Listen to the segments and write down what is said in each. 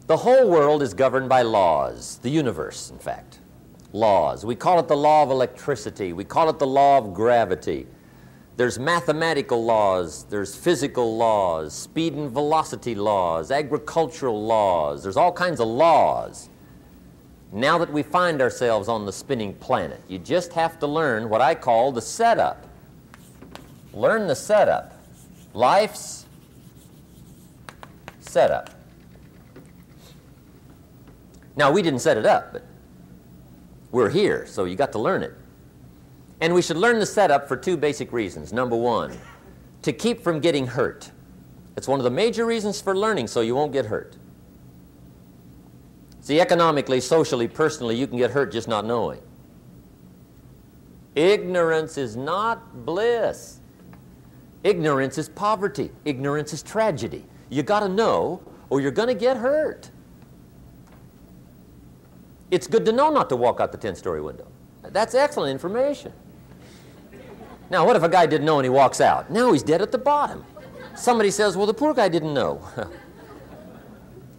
The whole world is governed by laws, the universe, in fact. Laws. We call it the law of electricity. We call it the law of gravity. There's mathematical laws, there's physical laws, speed and velocity laws, agricultural laws. There's all kinds of laws. Now that we find ourselves on the spinning planet, you just have to learn what I call the setup. Learn the setup. Life's setup. Now, we didn't set it up, but we're here, so you got to learn it. And we should learn the setup for two basic reasons. Number one, to keep from getting hurt. It's one of the major reasons for learning, so you won't get hurt. See, economically, socially, personally, you can get hurt just not knowing. Ignorance is not bliss. Ignorance is poverty. Ignorance is tragedy. You got to know, or you're going to get hurt. It's good to know not to walk out the 10-story window. That's excellent information. Now, what if a guy didn't know and he walks out? Now he's dead at the bottom. Somebody says, well, the poor guy didn't know.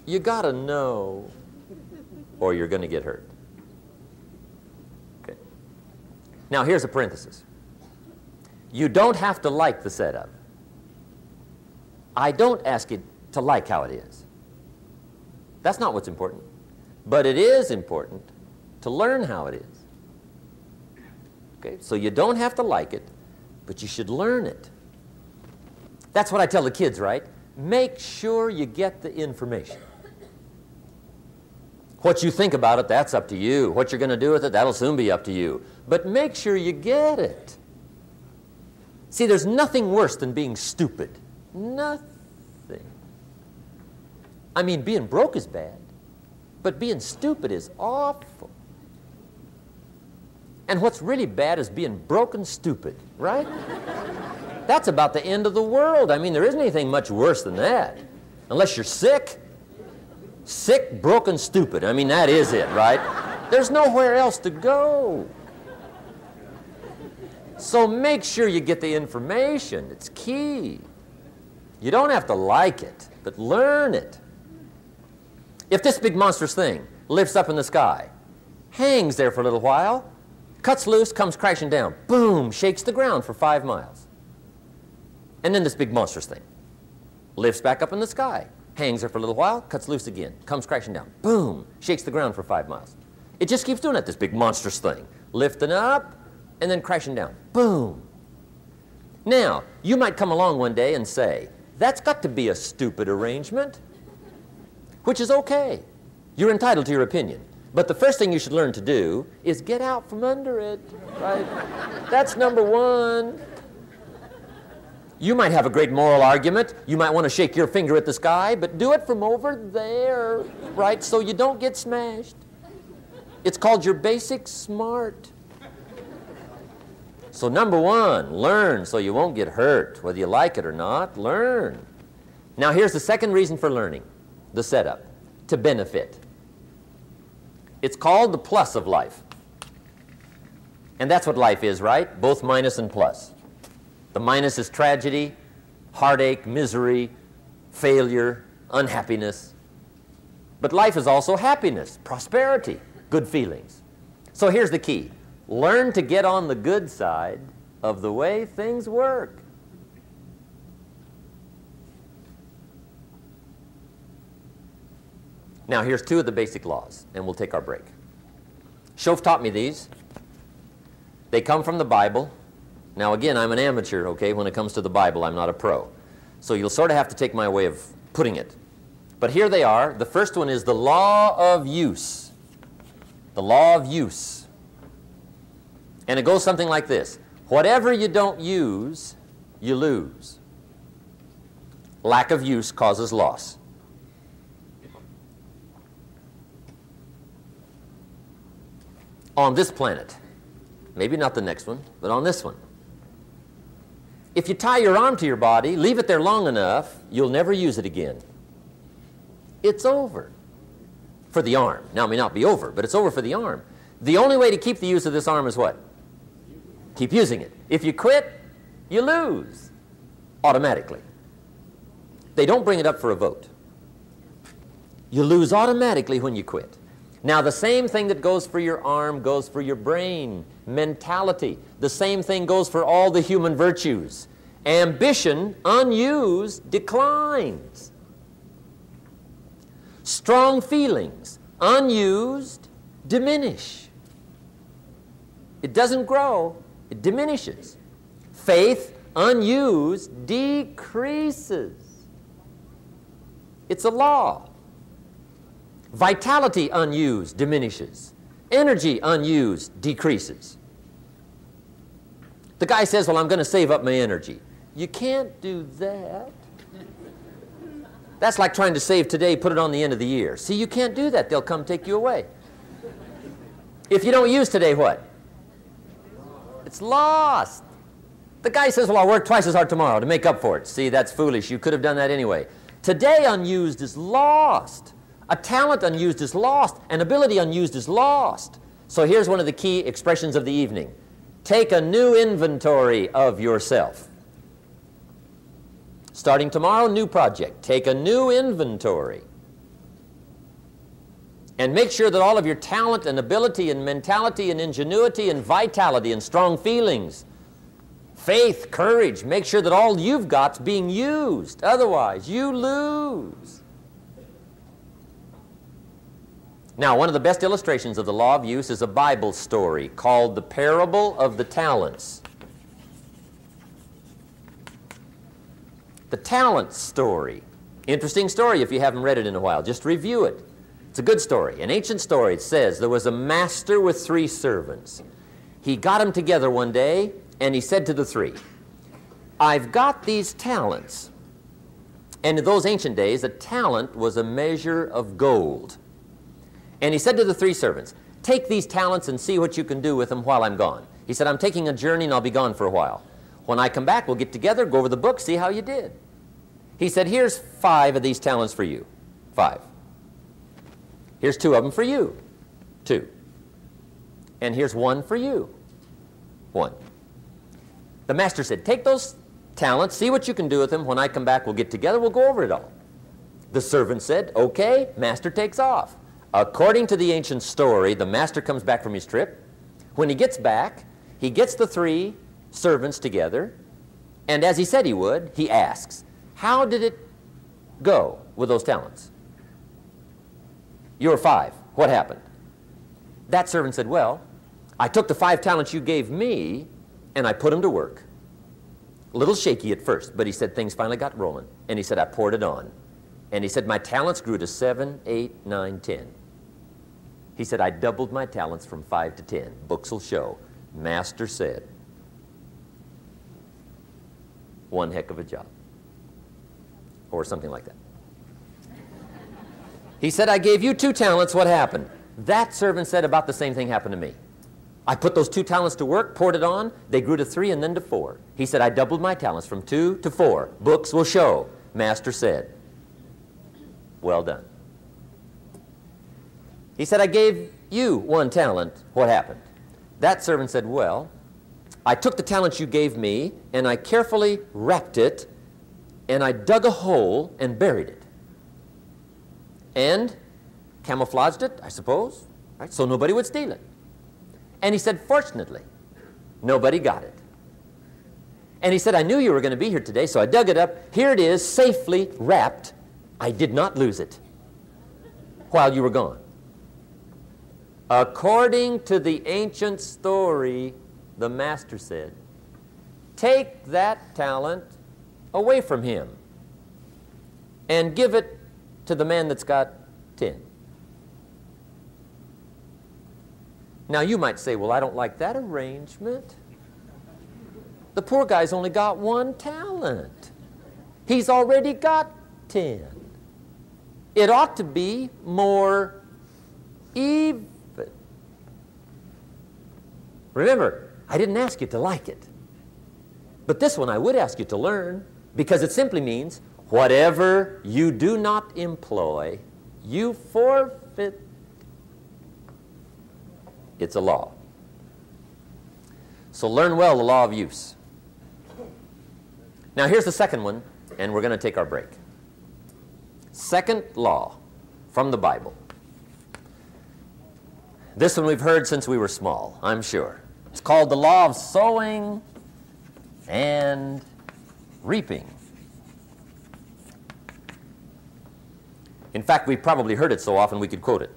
You got to know, or you're going to get hurt. Okay. Now, here's a parenthesis. You don't have to like the setup. I don't ask you to like how it is. That's not what's important. But it is important to learn how it is. Okay? So you don't have to like it, but you should learn it. That's what I tell the kids, right? Make sure you get the information. What you think about it, that's up to you. What you're going to do with it, that'll soon be up to you. But make sure you get it. See, there's nothing worse than being stupid. Nothing. I mean, being broke is bad. But being stupid is awful. And what's really bad is being broke and stupid, right? That's about the end of the world. I mean, there isn't anything much worse than that. Unless you're sick. Sick, broken, stupid. I mean, that is it, right? There's nowhere else to go. So make sure you get the information. It's key. You don't have to like it, but learn it. If this big monstrous thing lifts up in the sky, hangs there for a little while, cuts loose, comes crashing down, boom, shakes the ground for 5 miles. And then this big monstrous thing lifts back up in the sky, hangs there for a little while, cuts loose again, comes crashing down, boom, shakes the ground for 5 miles. It just keeps doing it, this big monstrous thing, lifting up and then crashing down, boom. Now, you might come along one day and say, that's got to be a stupid arrangement. Which is okay. You're entitled to your opinion. But the first thing you should learn to do is get out from under it, right? That's number one. You might have a great moral argument. You might want to shake your finger at the sky, but do it from over there, right, so you don't get smashed. It's called your basic smart. So number one, learn so you won't get hurt. Whether you like it or not, learn. Now here's the second reason for learning. The setup, to benefit. It's called the plus of life. And that's what life is, right? Both minus and plus. The minus is tragedy, heartache, misery, failure, unhappiness. But life is also happiness, prosperity, good feelings. So here's the key. Learn to get on the good side of the way things work. Now, here's two of the basic laws, and we'll take our break. Shof taught me these. They come from the Bible. Now, again, I'm an amateur, okay? When it comes to the Bible, I'm not a pro. So you'll sort of have to take my way of putting it. But here they are. The first one is the law of use. The law of use. And it goes something like this. Whatever you don't use, you lose. Lack of use causes loss. On this planet, maybe not the next one, but on this one, if you tie your arm to your body, leave it there long enough, you'll never use it again. It's over for the arm. Now, it may not be over, but it's over for the arm. The only way to keep the use of this arm is what? Keep using it. If you quit, you lose automatically. They don't bring it up for a vote. You lose automatically when you quit. Now, the same thing that goes for your arm goes for your brain, mentality. The same thing goes for all the human virtues. Ambition, unused, declines. Strong feelings, unused, diminish. It doesn't grow, it diminishes. Faith, unused, decreases. It's a law. Vitality, unused, diminishes. Energy, unused, decreases. The guy says, well, I'm going to save up my energy. You can't do that. That's like trying to save today, put it on the end of the year. See, you can't do that. They'll come take you away. If you don't use today, what? It's lost. The guy says, well, I'll work twice as hard tomorrow to make up for it. See, that's foolish. You could have done that anyway. Today, unused is lost. A talent unused is lost. An ability unused is lost. So here's one of the key expressions of the evening. Take a new inventory of yourself. Starting tomorrow, new project. Take a new inventory. And make sure that all of your talent and ability and mentality and ingenuity and vitality and strong feelings, faith, courage, make sure that all you've got's being used. Otherwise, you lose. Now, one of the best illustrations of the law of use is a Bible story called the Parable of the Talents. The talent story. Interesting story if you haven't read it in a while. Just review it. It's a good story. An ancient story. It says there was a master with 3 servants. He got them together one day and he said to the 3, I've got these talents. And in those ancient days, a talent was a measure of gold. And he said to the 3 servants, take these talents and see what you can do with them while I'm gone. He said, I'm taking a journey and I'll be gone for a while. When I come back, we'll get together, go over the book, see how you did. He said, here's 5 of these talents for you. 5. Here's 2 of them for you. 2. And here's 1 for you. 1. The master said, take those talents, see what you can do with them. When I come back, we'll get together, we'll go over it all. The servant said, okay, master takes off. According to the ancient story, the master comes back from his trip. When he gets back, he gets the 3 servants together, and as he said he would, he asks, how did it go with those talents? You were 5. What happened? That servant said, well, I took the 5 talents you gave me and I put them to work. A little shaky at first, but he said things finally got rolling. And he said, I poured it on. And he said, my talents grew to 7, 8, 9, 10. He said, I doubled my talents from 5 to 10. Books will show. Master said, one heck of a job. Or something like that. He said, I gave you 2 talents. What happened? That servant said about the same thing happened to me. I put those 2 talents to work, poured it on. They grew to 3 and then to 4. He said, I doubled my talents from 2 to 4. Books will show. Master said, well done. He said, I gave you 1 talent. What happened? That servant said, well, I took the talent you gave me and I carefully wrapped it and I dug a hole and buried it. And camouflaged it, I suppose, right? So nobody would steal it. And he said, fortunately, nobody got it. And he said, I knew you were going to be here today, so I dug it up. Here it is, safely wrapped. I did not lose it while you were gone. According to the ancient story, the master said, take that talent away from him and give it to the man that's got 10. Now you might say, well, I don't like that arrangement. The poor guy's only got 1 talent. He's already got 10. It ought to be more even. Remember, I didn't ask you to like it. But this one I would ask you to learn, because it simply means whatever you do not employ, you forfeit. It's a law. So learn well the law of use. Now here's the second one, and we're going to take our break. Second law. from the Bible. This one we've heard since we were small, I'm sure. It's called the law of sowing and reaping. In fact, we've probably heard it so often we could quote it.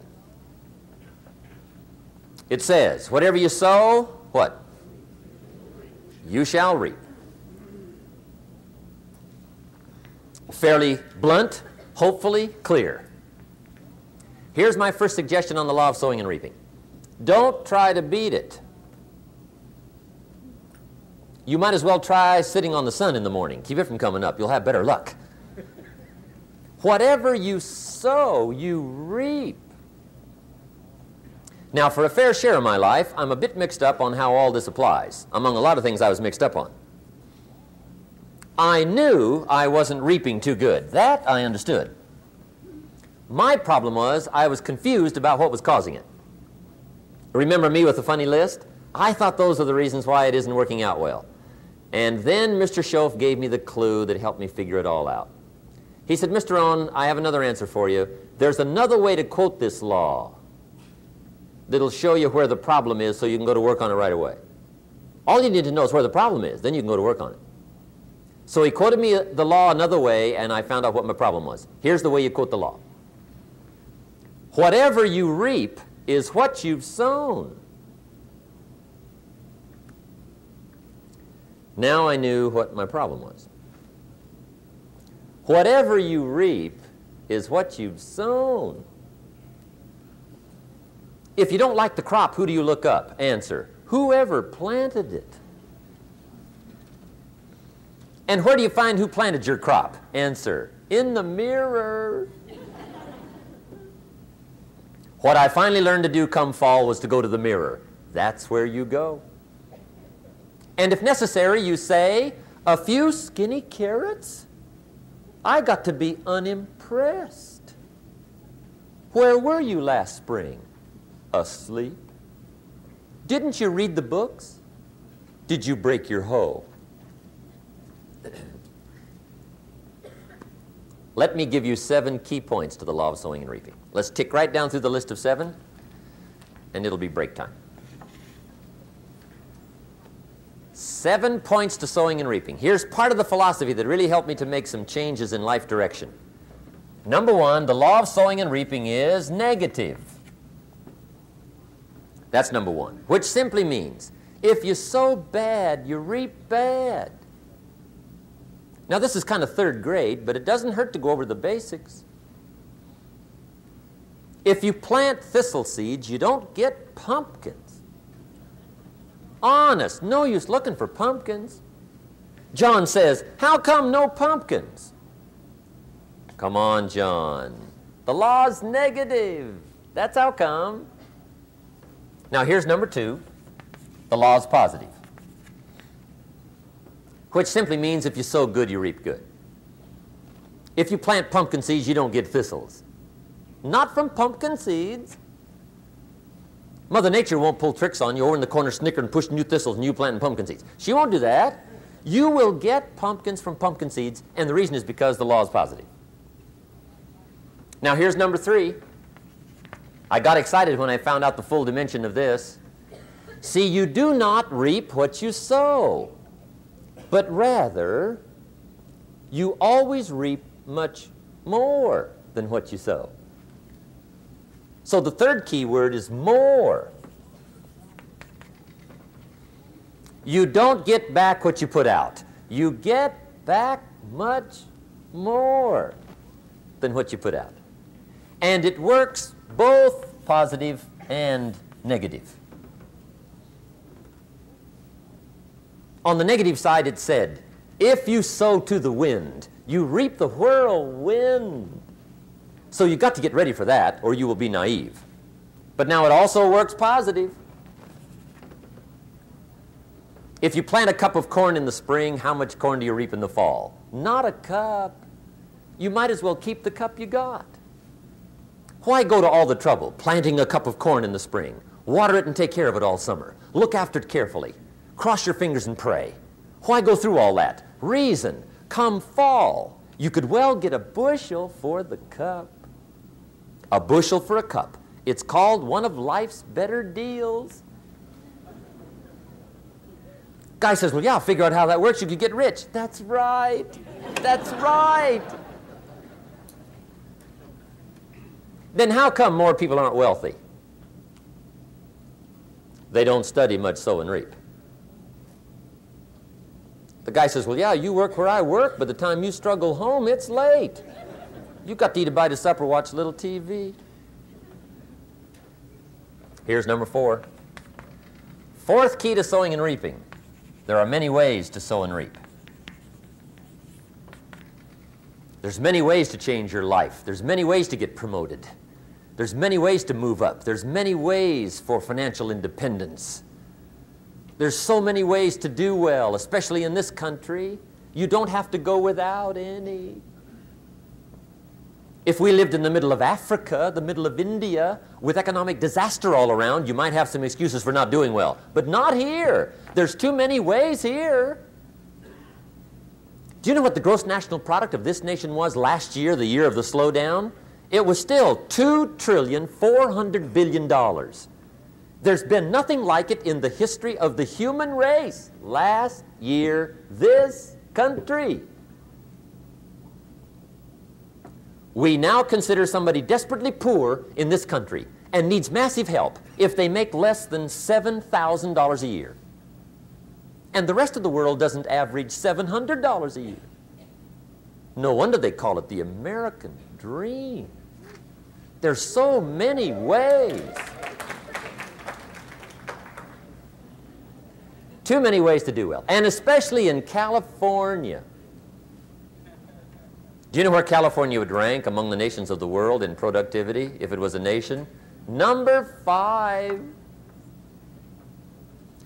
It says, whatever you sow, what? You shall reap. Fairly blunt, hopefully clear. Here's my first suggestion on the law of sowing and reaping. Don't try to beat it. You might as well try sitting on the sun in the morning. Keep it from coming up. You'll have better luck. Whatever you sow, you reap. Now, for a fair share of my life, I'm a bit mixed up on how all this applies. Among a lot of things I was mixed up on. I knew I wasn't reaping too good. That I understood. My problem was I was confused about what was causing it. Remember me with the funny list? I thought those are the reasons why it isn't working out well. And then Mr. Schoaf gave me the clue that helped me figure it all out. He said, Mr. Rohn, I have another answer for you. There's another way to quote this law that'll show you where the problem is so you can go to work on it right away. All you need to know is where the problem is, then you can go to work on it. So he quoted me the law another way, and I found out what my problem was. Here's the way you quote the law. Whatever you reap is what you've sown. Now I knew what my problem was. Whatever you reap is what you've sown. If you don't like the crop, who do you look up? Answer, whoever planted it. And where do you find who planted your crop? Answer, in the mirror. What I finally learned to do come fall was to go to the mirror. That's where you go. And if necessary, you say, a few skinny carrots? I got to be unimpressed. Where were you last spring? Asleep? Didn't you read the books? Did you break your hoe? Let me give you 7 key points to the law of sowing and reaping. Let's tick right down through the list of 7, and it'll be break time. 7 points to sowing and reaping. Here's part of the philosophy that really helped me to make some changes in life direction. Number 1, the law of sowing and reaping is negative. That's number 1, which simply means if you sow bad, you reap bad. Now, this is kind of 3rd grade, but it doesn't hurt to go over the basics. If you plant thistle seeds, you don't get pumpkins. Honest, no use looking for pumpkins. John says, how come no pumpkins? Come on, John. The law's negative. That's how come. Now, here's number 2. The law's positive, which simply means if you sow good, you reap good. If you plant pumpkin seeds, you don't get thistles. Not from pumpkin seeds. Mother Nature won't pull tricks on you over in the corner snickering and pushing you thistles and you planting pumpkin seeds. She won't do that. You will get pumpkins from pumpkin seeds, and the reason is because the law is positive. Now, here's number 3. I got excited when I found out the full dimension of this. See, you do not reap what you sow, but rather, you always reap much more than what you sow. So the 3rd key word is more. You don't get back what you put out. You get back much more than what you put out. And it works both positive and negative. On the negative side, it said, if you sow to the wind, you reap the whirlwind. So you've got to get ready for that, or you will be naive. But now it also works positive. If you plant a cup of corn in the spring, how much corn do you reap in the fall? Not a cup. You might as well keep the cup you got. Why go to all the trouble, planting a cup of corn in the spring? Water it and take care of it all summer. Look after it carefully. Cross your fingers and pray. Why go through all that? Reason, come fall, you could well get a bushel for the cup. A bushel for a cup. It's called one of life's better deals. Guy says, well, yeah, I'll figure out how that works. You could get rich. That's right. That's right. Then how come more people aren't wealthy? They don't study much, sow and reap. The guy says, well, yeah, you work where I work. By the time you struggle home, it's late. You got to eat a bite of supper, watch a little TV. Here's number 4. Fourth key to sowing and reaping. There are many ways to sow and reap. There's many ways to change your life. There's many ways to get promoted. There's many ways to move up. There's many ways for financial independence. There's so many ways to do well, especially in this country. You don't have to go without any. If we lived in the middle of Africa, the middle of India, with economic disaster all around, you might have some excuses for not doing well. But not here. There's too many ways here. Do you know what the gross national product of this nation was last year, the year of the slowdown? It was still $2,400 billion. There's been nothing like it in the history of the human race. Last year, this country. We now consider somebody desperately poor in this country and needs massive help if they make less than $7,000 a year. And the rest of the world doesn't average $700 a year. No wonder they call it the American dream. There's so many ways. Too many ways to do well, and especially in California. Do you know where California would rank among the nations of the world in productivity if it was a nation? Number 5.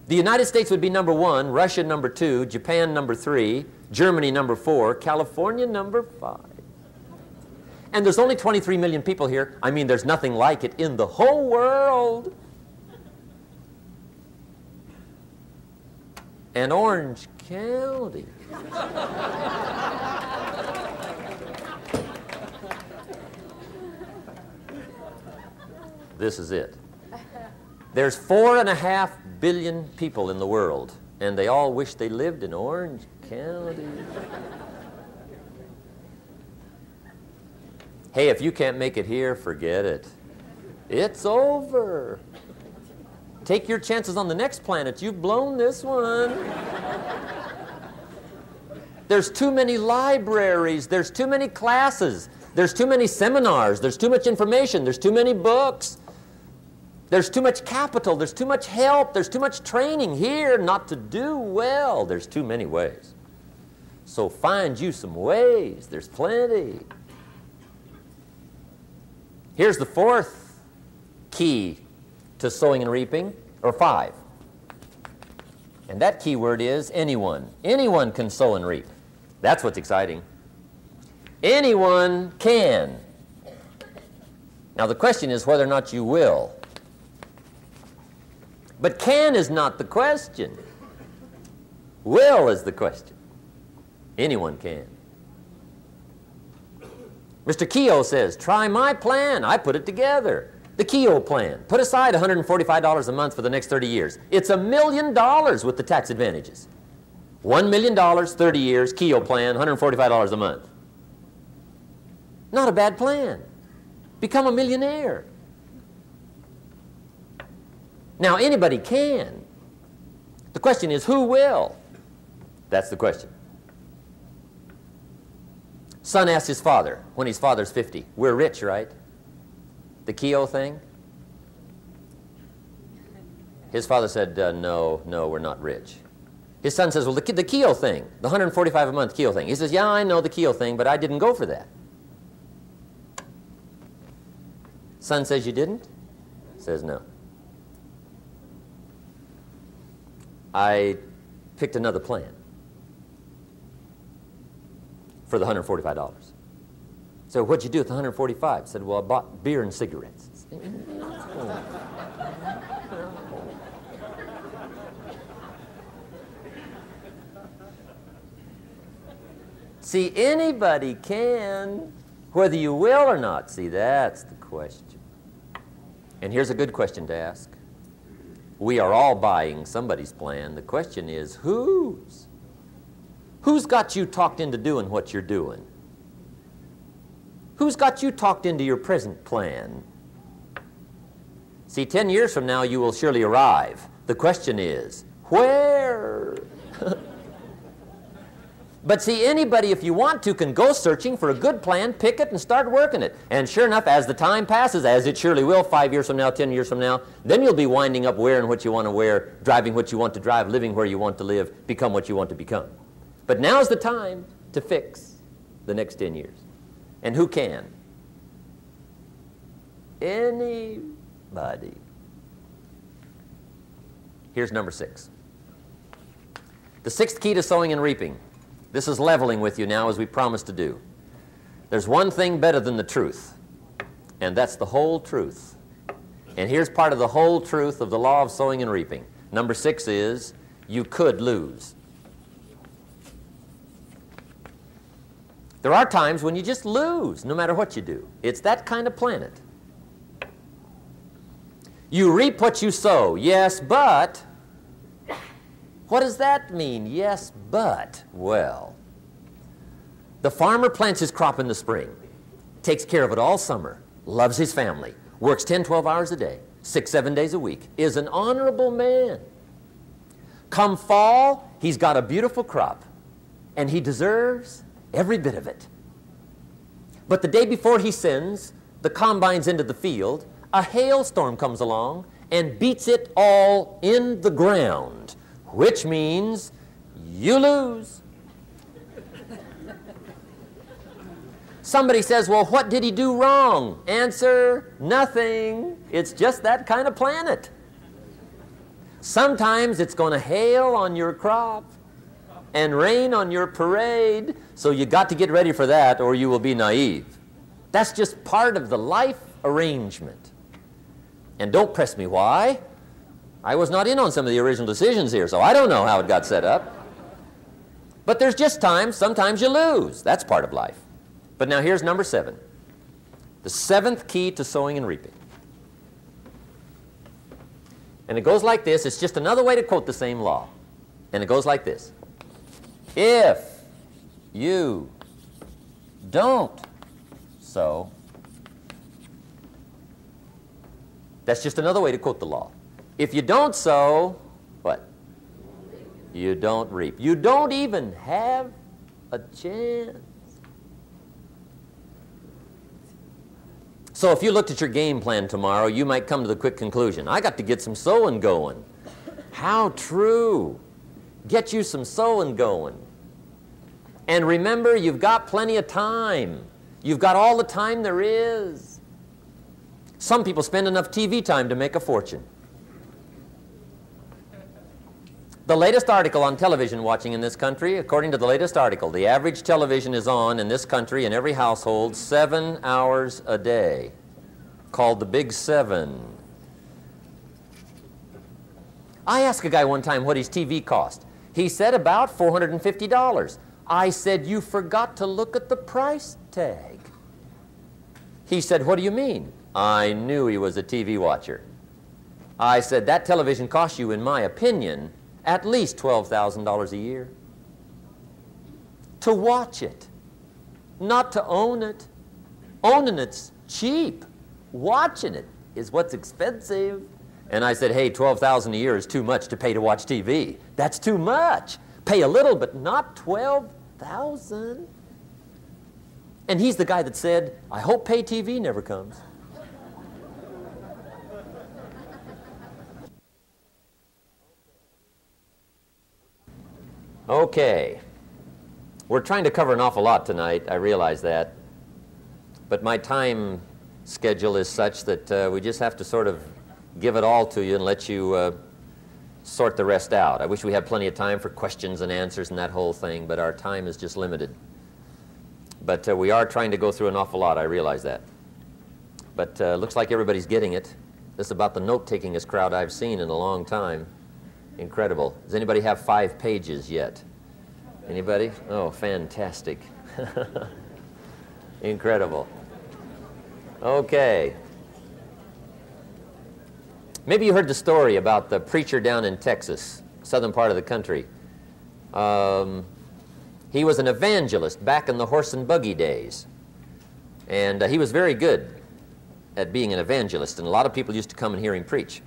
The United States would be number 1, Russia number 2, Japan number 3, Germany number 4, California number 5. And there's only 23 million people here. I mean, there's nothing like it in the whole world. And Orange County. This is it. There's 4.5 billion people in the world, and they all wish they lived in Orange County. Hey, if you can't make it here, forget it. It's over. Take your chances on the next planet. You've blown this one. There's too many libraries. There's too many classes. There's too many seminars. There's too much information. There's too many books. There's too much capital. There's too much help. There's too much training here not to do well. There's too many ways. So find you some ways. There's plenty. Here's the 4th key to sowing and reaping, or 5. And that key word is anyone. Anyone can sow and reap. That's what's exciting. Anyone can. Now the question is whether or not you will. But can is not the question. Will is the question. Anyone can. Mr. Keogh says, try my plan. I put it together. The Keogh plan. Put aside $145 a month for the next 30 years. It's $1 million with the tax advantages. $1 million, 30 years, Keogh plan, $145 a month. Not a bad plan. Become a millionaire. Now, anybody can. The question is, who will? That's the question. Son asks his father, when his father's 50, we're rich, right? The Keogh thing? His father said, no, we're not rich. His son says, well, the Keogh thing, the $145 a month Keogh thing. He says, yeah, I know the Keogh thing, but I didn't go for that. Son says, you didn't? Says, no. I picked another plan for the $145. So what'd you do with the $145? Said, well, I bought beer and cigarettes. See, anybody can. Whether you will or not, see, that's the question. And here's a good question to ask. We are all buying somebody's plan. The question is, whose? Who's got you talked into doing what you're doing? Who's got you talked into your present plan? See, 10 years from now, you will surely arrive. The question is, where? But see, anybody, if you want to, can go searching for a good plan, pick it, and start working it. And sure enough, as the time passes, as it surely will, 5 years from now, 10 years from now, then you'll be winding up wearing what you want to wear, driving what you want to drive, living where you want to live, become what you want to become. But now's the time to fix the next 10 years. And who can? Anybody. Here's number 6. The 6th key to sowing and reaping. This is leveling with you now, as we promised to do. There's one thing better than the truth, and that's the whole truth. And here's part of the whole truth of the law of sowing and reaping. Number 6 is, you could lose. There are times when you just lose, no matter what you do. It's that kind of planet. You reap what you sow, yes, but... What does that mean, yes, but? Well, the farmer plants his crop in the spring, takes care of it all summer, loves his family, works 10, 12 hours a day, 6, 7 days a week, is an honorable man. Come fall, he's got a beautiful crop, and he deserves every bit of it. But the day before he sends the combines into the field, a hailstorm comes along and beats it all in the ground, which means you lose. Somebody says, well, what did he do wrong? Answer, nothing. It's just that kind of planet. Sometimes it's going to hail on your crop and rain on your parade, so you got to get ready for that or you will be naive. That's just part of the life arrangement. And don't press me why. I was not in on some of the original decisions here, so I don't know how it got set up. But there's just times, sometimes you lose. That's part of life. But now here's number 7. The 7th key to sowing and reaping. And it goes like this. It's just another way to quote the same law. And it goes like this. If you don't sow, that's just another way to quote the law. If you don't sow, what? You don't reap. You don't even have a chance. So if you looked at your game plan tomorrow, you might come to the quick conclusion, I got to get some sowing going. How true. Get you some sowing going. And remember, you've got plenty of time. You've got all the time there is. Some people spend enough TV time to make a fortune. The latest article on television watching in this country, according to the latest article, the average television is on in this country in every household 7 hours a day, called the Big 7. I asked a guy one time what his TV cost. He said about $450. I said, you forgot to look at the price tag. He said, what do you mean? I knew he was a TV watcher. I said, that television costs you, in my opinion, at least $12,000 a year. To watch it, not to own it. Owning it's cheap. Watching it is what's expensive. And I said, hey, $12,000 a year is too much to pay to watch TV. That's too much. Pay a little, but not $12,000. And he's the guy that said, I hope pay TV never comes. Okay. We're trying to cover an awful lot tonight, I realize that. But my time schedule is such that we just have to sort of give it all to you and let you sort the rest out. I wish we had plenty of time for questions and answers and that whole thing, but our time is just limited. But we are trying to go through an awful lot, I realize that. But looks like everybody's getting it. This is about the note-takingest crowd I've seen in a long time. Incredible. Does anybody have 5 pages yet? Anybody? Oh, fantastic. Incredible. Okay. Maybe you heard the story about the preacher down in Texas, southern part of the country. He was an evangelist back in the horse and buggy days. And he was very good at being an evangelist, and a lot of people used to come and hear him preach.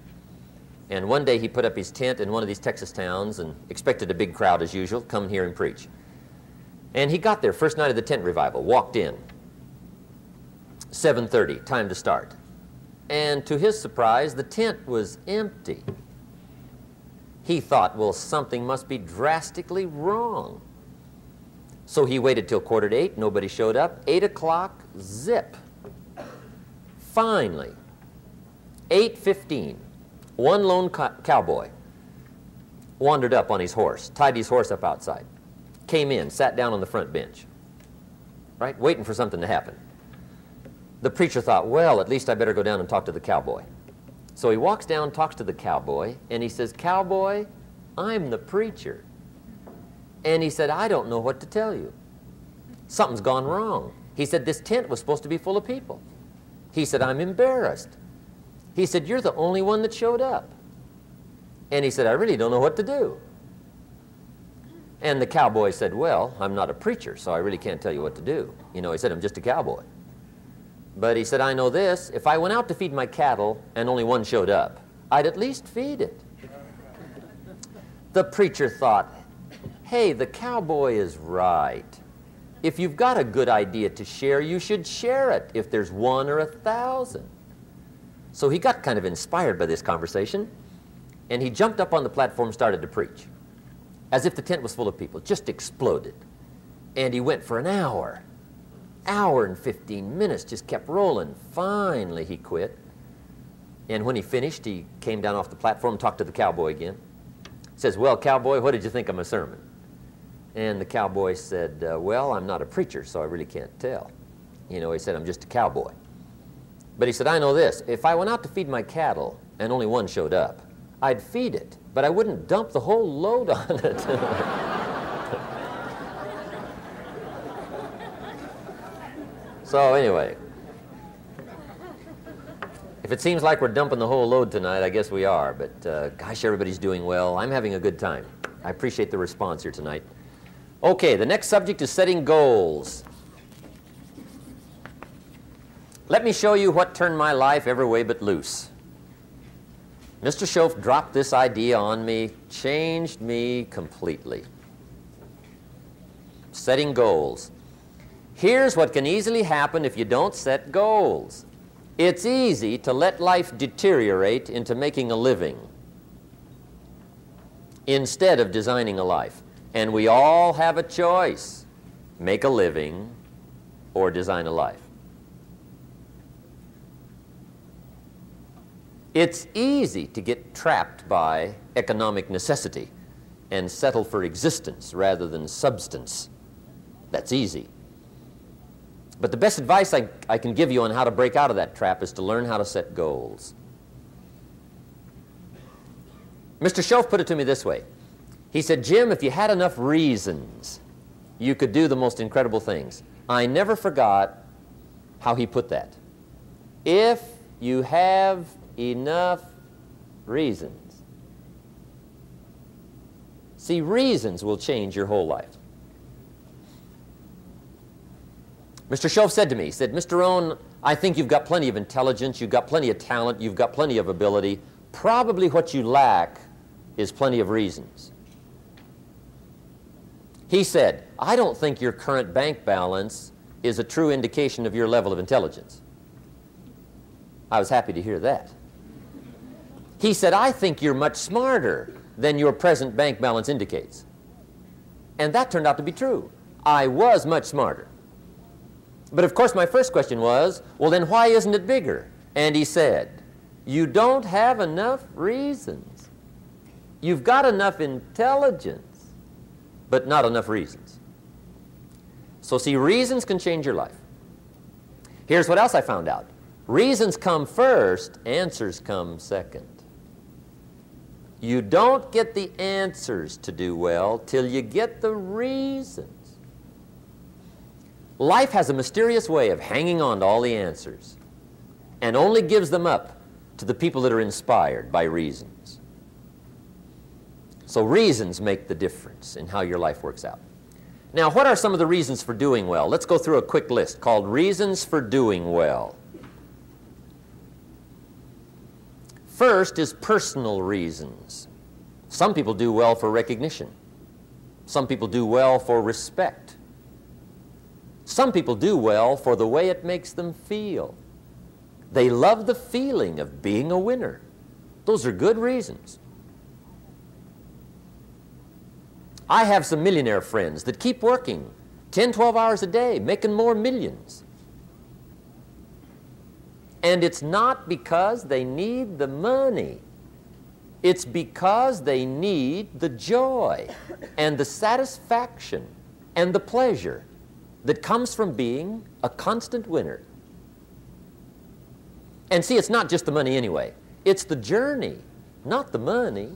And one day he put up his tent in one of these Texas towns and expected a big crowd as usual, come and hear him preach. And he got there first night of the tent revival, walked in, 7:30, time to start. And to his surprise, the tent was empty. He thought, well, something must be drastically wrong. So he waited till 7:45, nobody showed up. 8 o'clock, zip. Finally, 8:15, one lone cowboy wandered up on his horse, tied his horse up outside, came in, sat down on the front bench, right, waiting for something to happen. The preacher thought, well, at least I better go down and talk to the cowboy. So he walks down, talks to the cowboy, and he says, "Cowboy, I'm the preacher." And he said, "I don't know what to tell you. Something's gone wrong." He said, "This tent was supposed to be full of people." He said, "I'm embarrassed." He said, "You're the only one that showed up." And he said, "I really don't know what to do." And the cowboy said, "Well, I'm not a preacher, so I really can't tell you what to do." You know, he said, "I'm just a cowboy." But he said, "I know this, if I went out to feed my cattle and only one showed up, I'd at least feed it." The preacher thought, hey, the cowboy is right. If you've got a good idea to share, you should share it if there's 1 or 1,000. So he got kind of inspired by this conversation, and he jumped up on the platform and started to preach, as if the tent was full of people, just exploded. And he went for an hour and 15 minutes, just kept rolling. Finally, he quit. And when he finished, he came down off the platform and talked to the cowboy again. He says, "Well, cowboy, what did you think of my sermon?" And the cowboy said, "Well, I'm not a preacher, so I really can't tell." You know, he said, "I'm just a cowboy." But he said, "I know this, if I went out to feed my cattle and only one showed up, I'd feed it, but I wouldn't dump the whole load on it." So anyway, if it seems like we're dumping the whole load tonight, I guess we are, but gosh, everybody's doing well. I'm having a good time. I appreciate the response here tonight. Okay, the next subject is setting goals. Let me show you what turned my life every way but loose. Mr. Schoaf dropped this idea on me, changed me completely. Setting goals. Here's what can easily happen if you don't set goals. It's easy to let life deteriorate into making a living instead of designing a life. And we all have a choice: make a living or design a life. It's easy to get trapped by economic necessity and settle for existence rather than substance. That's easy. But the best advice I can give you on how to break out of that trap is to learn how to set goals. Mr. Schoaf put it to me this way. He said, "Jim, if you had enough reasons, you could do the most incredible things." I never forgot how he put that. If you have enough reasons. See, reasons will change your whole life. Mr. Schoaf said to me, he said, "Mr. Rohn, I think you've got plenty of intelligence, you've got plenty of talent, you've got plenty of ability. Probably what you lack is plenty of reasons." He said, "I don't think your current bank balance is a true indication of your level of intelligence." I was happy to hear that. He said, "I think you're much smarter than your present bank balance indicates." And that turned out to be true. I was much smarter. But of course my first question was, well then why isn't it bigger? And he said, "You don't have enough reasons. You've got enough intelligence, but not enough reasons." So see, reasons can change your life. Here's what else I found out. Reasons come first, answers come second. You don't get the answers to do well till you get the reasons. Life has a mysterious way of hanging on to all the answers and only gives them up to the people that are inspired by reasons. So reasons make the difference in how your life works out. Now, what are some of the reasons for doing well? Let's go through a quick list called Reasons for Doing Well. First is personal reasons. Some people do well for recognition. Some people do well for respect. Some people do well for the way it makes them feel. They love the feeling of being a winner. Those are good reasons. I have some millionaire friends that keep working 10, 12 hours a day, making more millions. And it's not because they need the money. It's because they need the joy and the satisfaction and the pleasure that comes from being a constant winner. And see, it's not just the money anyway. It's the journey, not the money.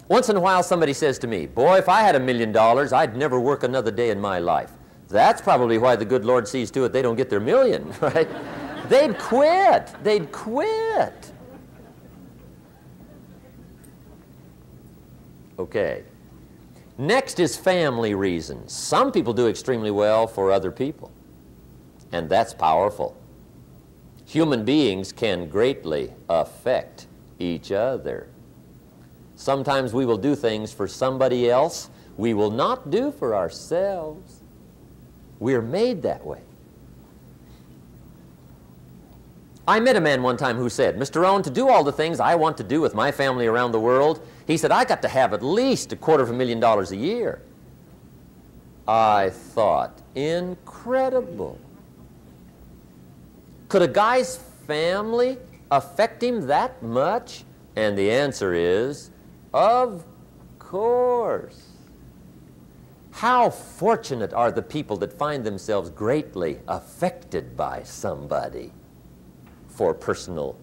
Once in a while somebody says to me, boy, if I had $1 million, I'd never work another day in my life. That's probably why the good Lord sees to it they don't get their million, right? They'd quit. They'd quit. Okay. Next is family reasons. Some people do extremely well for other people, and that's powerful. Human beings can greatly affect each other. Sometimes we will do things for somebody else we will not do for ourselves. We're made that way. I met a man one time who said, Mr. Rohn, to do all the things I want to do with my family around the world, he said, I got to have at least $250,000 a year. I thought, incredible. Could a guy's family affect him that much? And the answer is, of course. How fortunate are the people that find themselves greatly affected by somebody for personal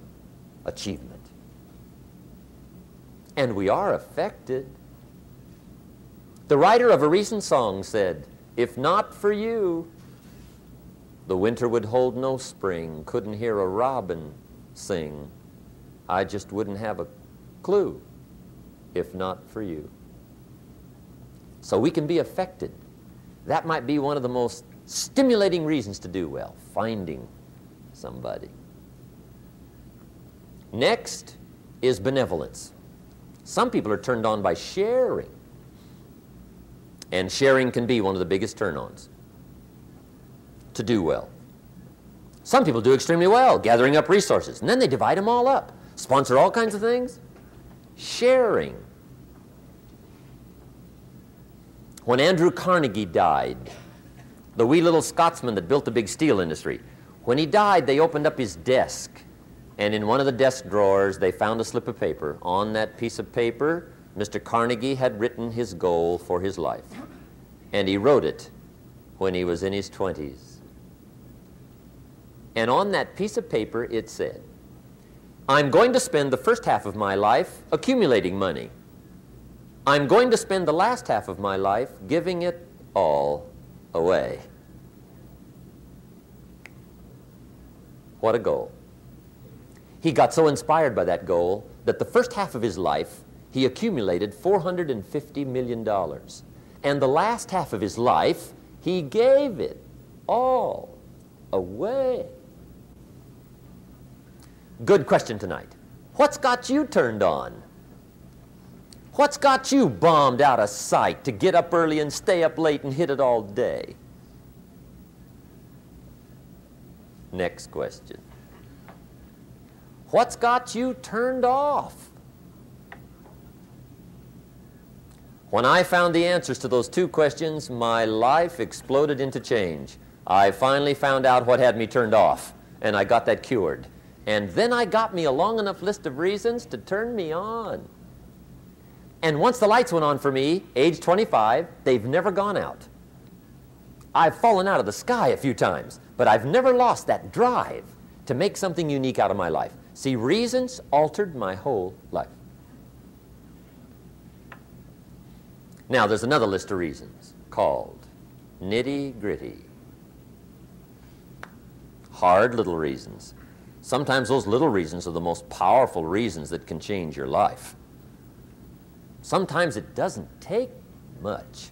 achievement. And we are affected. The writer of a recent song said, if not for you, the winter would hold no spring, couldn't hear a robin sing. I just wouldn't have a clue if not for you. So we can be affected. That might be one of the most stimulating reasons to do well, finding somebody. Next is benevolence. Some people are turned on by sharing. And sharing can be one of the biggest turn-ons to do well. Some people do extremely well, gathering up resources, and then they divide them all up, sponsor all kinds of things. Sharing. When Andrew Carnegie died, the wee little Scotsman that built the big steel industry, when he died, they opened up his desk, and in one of the desk drawers, they found a slip of paper. On that piece of paper, Mr. Carnegie had written his goal for his life, and he wrote it when he was in his 20s. And on that piece of paper, it said, I'm going to spend the first half of my life accumulating money. I'm going to spend the last half of my life giving it all away. What a goal. He got so inspired by that goal that the first half of his life, he accumulated $450 million. And the last half of his life, he gave it all away. Good question tonight. What's got you turned on? What's got you bombed out of sight to get up early and stay up late and hit it all day? Next question. What's got you turned off? When I found the answers to those two questions, my life exploded into change. I finally found out what had me turned off, and I got that cured. And then I got me a long enough list of reasons to turn me on. And once the lights went on for me, age 25, they've never gone out. I've fallen out of the sky a few times, but I've never lost that drive to make something unique out of my life. See, reasons altered my whole life. Now, there's another list of reasons called Nitty-gritty. Hard little reasons. Sometimes those little reasons are the most powerful reasons that can change your life. Sometimes it doesn't take much.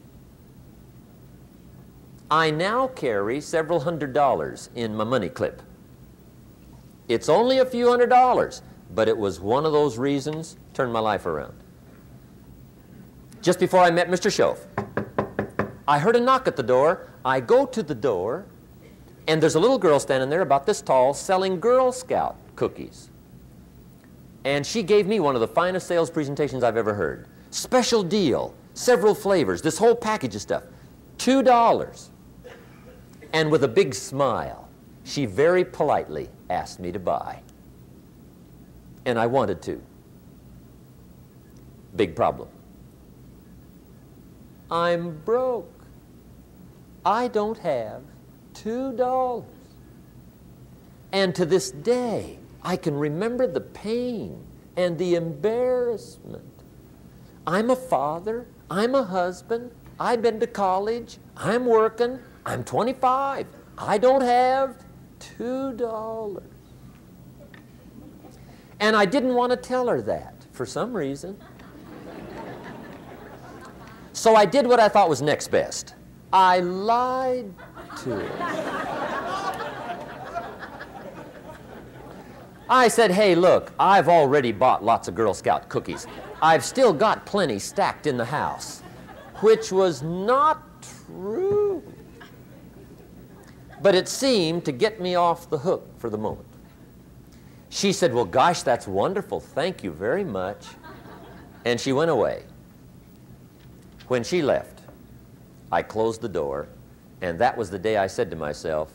I now carry several $100s in my money clip. It's only a few $100s, but it was one of those reasons turned my life around. Just before I met Mr. Schoaf, I heard a knock at the door. I go to the door, and there's a little girl standing there about this tall selling Girl Scout cookies. And she gave me one of the finest sales presentations I've ever heard. Special deal, several flavors, this whole package of stuff, $2. And with a big smile, she very politely asked me to buy. And I wanted to. Big problem. I'm broke. I don't have $2. And to this day, I can remember the pain and the embarrassment. I'm a father, I'm a husband, I've been to college, I'm working, I'm 25, I don't have $2. And I didn't want to tell her that for some reason. So I did what I thought was next best. I lied to her. I said, hey, look, I've already bought lots of Girl Scout cookies. I've still got plenty stacked in the house, which was not true. But it seemed to get me off the hook for the moment. She said, well, gosh, that's wonderful. Thank you very much. And she went away. When she left, I closed the door, and that was the day I said to myself,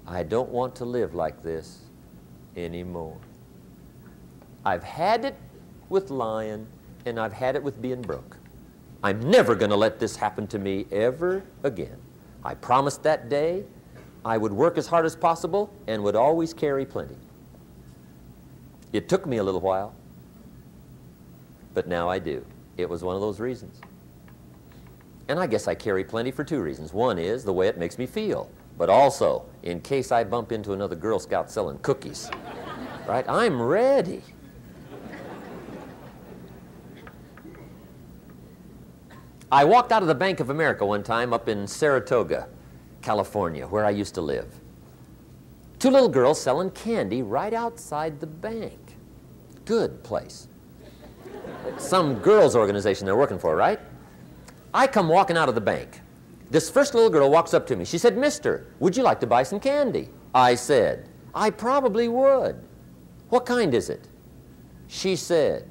I don't want to live like this anymore. I've had it with lying, and I've had it with being broke. I'm never going to let this happen to me ever again. I promised that day I would work as hard as possible and would always carry plenty. It took me a little while, but now I do. It was one of those reasons. And I guess I carry plenty for two reasons. One is the way it makes me feel, but also in case I bump into another Girl Scout selling cookies. Right? I'm ready. I walked out of the Bank of America one time up in Saratoga, California, where I used to live. Two little girls selling candy right outside the bank. Good place. Some girls' organization they're working for, right? I come walking out of the bank. This first little girl walks up to me. She said, Mister, would you like to buy some candy? I said, I probably would. What kind is it? She said,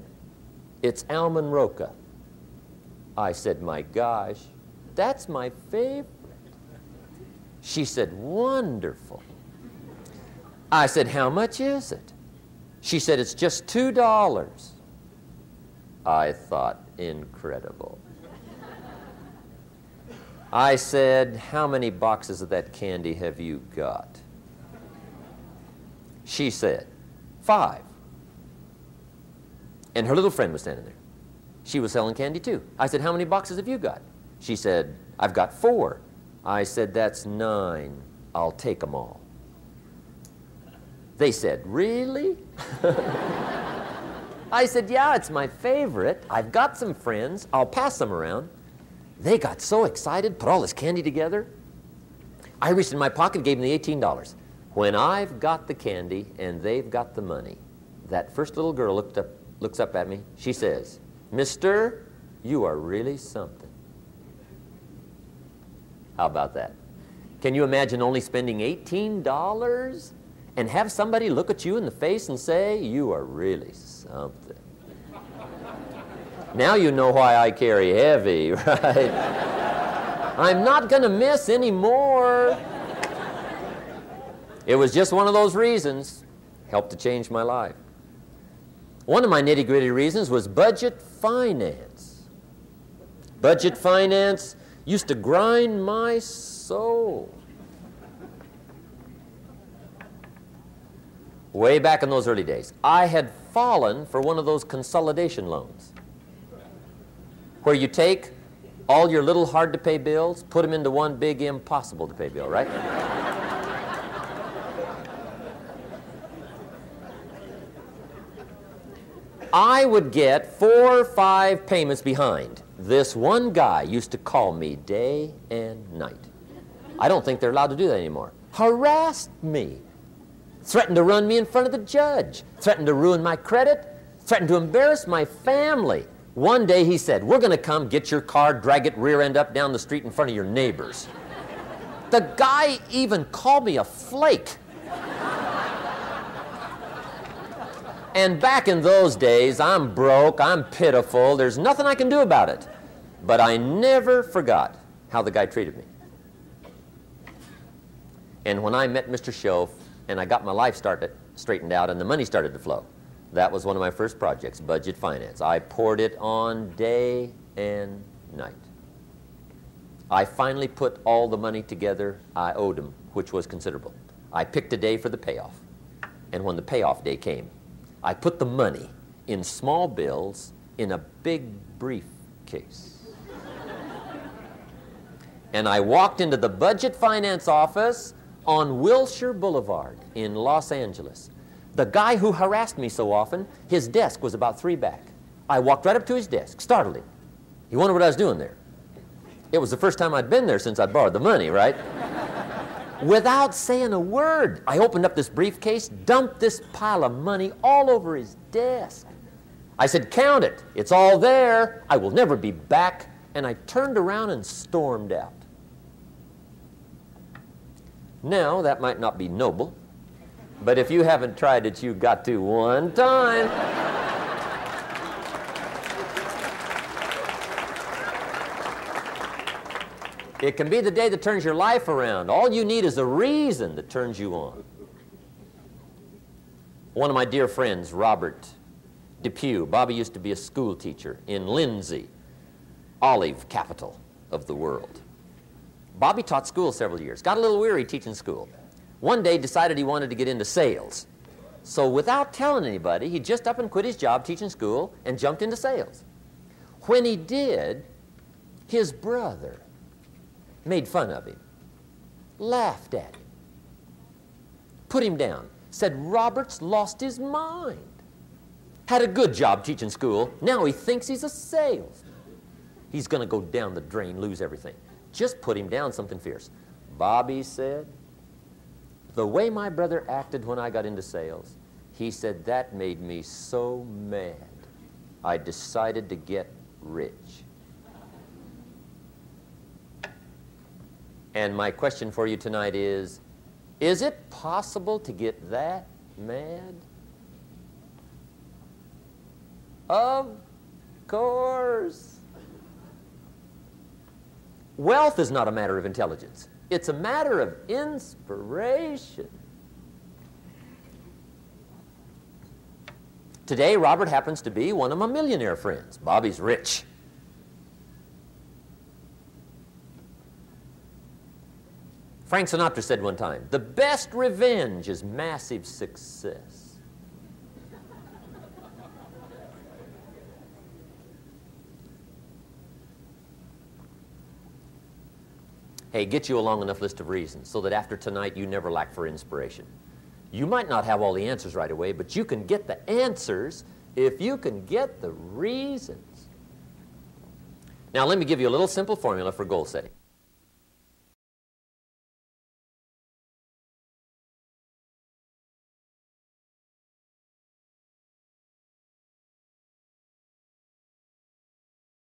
it's almond roca. I said, my gosh, that's my favorite. She said, wonderful. I said, how much is it? She said, it's just $2. I thought, incredible. I said, how many boxes of that candy have you got? She said, 5. And her little friend was standing there. She was selling candy too. I said, how many boxes have you got? She said, I've got 4. I said, that's 9. I'll take them all. They said, really? I said, yeah, it's my favorite. I've got some friends. I'll pass them around. They got so excited, put all this candy together. I reached in my pocket, gave them the $18. When I've got the candy and they've got the money, that first little girl looks up at me. She says, Mister, you are really something. How about that? Can you imagine only spending $18 and have somebody look at you in the face and say, you are really something? Now you know why I carry heavy, right? I'm not going to miss anymore. It was just one of those reasons. Helped to change my life. One of my nitty-gritty reasons was budget finance. Budget finance used to grind my soul. Way back in those early days, I had fallen for one of those consolidation loans, where you take All your little hard-to-pay bills, put them into one big impossible-to-pay bill, right? I would get 4 or 5 payments behind. This one guy used to call me day and night. I don't think they're allowed to do that anymore. Harassed me. Threatened to run me in front of the judge. Threatened to ruin my credit. Threatened to embarrass my family. One day he said, "We're going to come get your car, drag it rear end up down the street in front of your neighbors." The guy even called me a flake. And back in those days, I'm broke, I'm pitiful, there's nothing I can do about it. But I never forgot how the guy treated me. And when I met Mr. Schoaf and I got my life straightened out and the money started to flow, that was one of my first projects, budget finance. I poured it on day and night. I finally put all the money together I owed him, which was considerable. I picked a day for the payoff. And when the payoff day came, I put the money in small bills in a big briefcase. And I walked into the budget finance office on Wilshire Boulevard in Los Angeles. The guy who harassed me so often, his desk was about 3 back. I walked right up to his desk, startled him. He wondered what I was doing there. It was the first time I'd been there since I'd borrowed the money, right? Without saying a word, I opened up this briefcase, dumped this pile of money all over his desk. I said, "Count it. It's all there. I will never be back." And I turned around and stormed out. Now, that might not be noble, but if you haven't tried it, you've got to one time. It can be the day that turns your life around. All you need is a reason that turns you on. One of my dear friends, Robert Depew, Bobby used to be a school teacher in Lindsay, olive capital of the world. Bobby taught school several years, got a little weary teaching school. One day decided he wanted to get into sales. So without telling anybody, he just up and quit his job teaching school and jumped into sales. When he did, his brother made fun of him, laughed at him, put him down, said Robert's lost his mind. Had a good job teaching school, now he thinks he's a salesman. He's going to go down the drain, lose everything. Just put him down something fierce. Bobby said, "The way my brother acted when I got into sales," he said, "that made me so mad, I decided to get rich." And my question for you tonight is it possible to get that mad? Of course. Wealth is not a matter of intelligence. It's a matter of inspiration. Today, Robert happens to be one of my millionaire friends. Bobby's rich. Frank Sinatra said one time, "The best revenge is massive success." Hey, get you a long enough list of reasons so that after tonight you never lack for inspiration. You might not have all the answers right away, but you can get the answers if you can get the reasons. Now let me give you a little simple formula for goal setting.